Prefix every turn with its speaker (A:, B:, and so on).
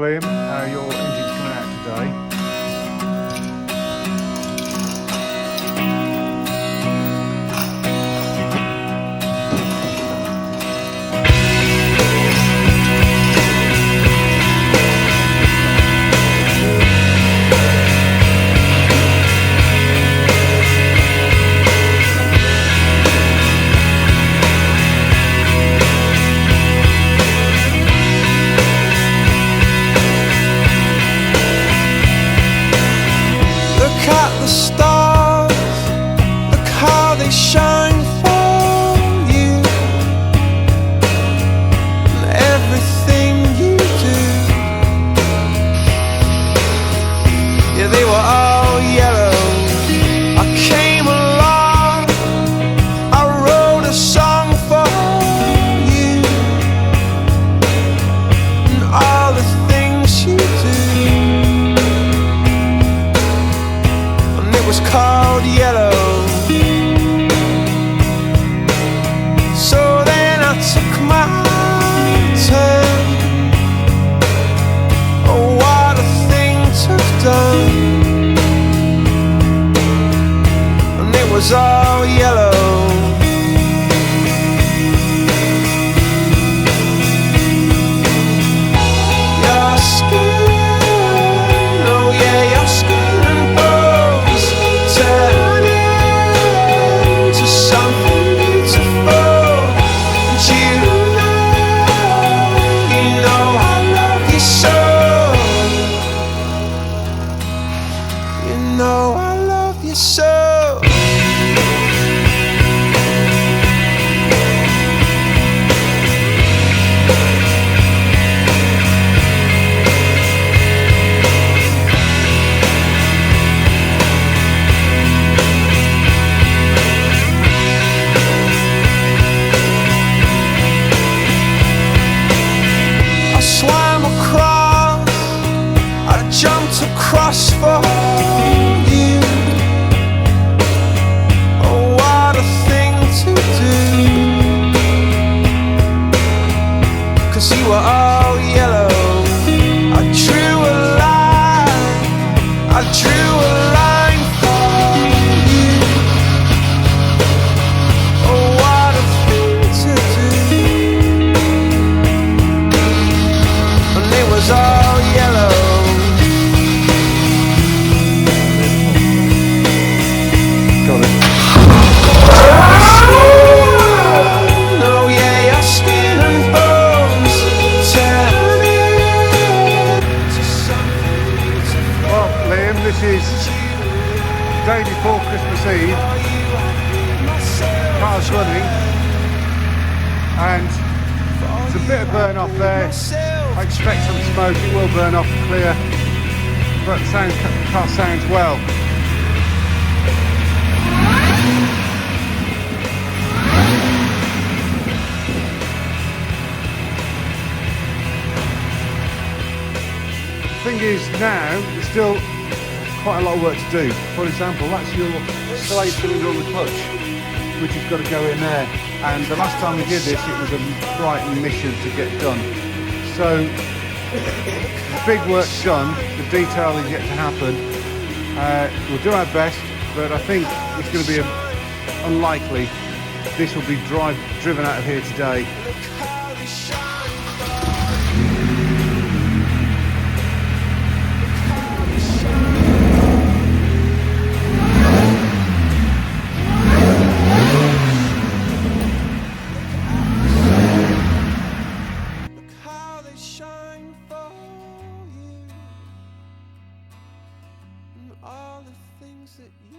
A: William, your engine's coming out today.
B: At the stars, look how they shine for you, and everything you do. Yeah, they were all yellow. I came along, I wrote a song for you, and all the things you do. Was called yellow. So then I took my turn. Oh, what a thing to have done. And it was all yellow. Your skin, oh yeah, your skin. No, I love you so. I swam across, I jumped across for you. Oh, what a thing to do. 'Cause you were all yellow. I drew a line, I drew a line for you. Oh, what a thing to do. And it was all yellow.
A: This is the day before Christmas Eve. Car's running and there's a bit of burn off there. I expect some smoke, it will burn off clear, but the car sounds well. The thing is now, there's still quite a lot of work to do. For example, that's your slave cylinder on the clutch, which has got to go in there. And the last time we did this, it was a bright mission to get done. So the big work's done, the detail is yet to happen. We'll do our best, but I think it's going to be unlikely this will be driven out of here today.
B: All the things that you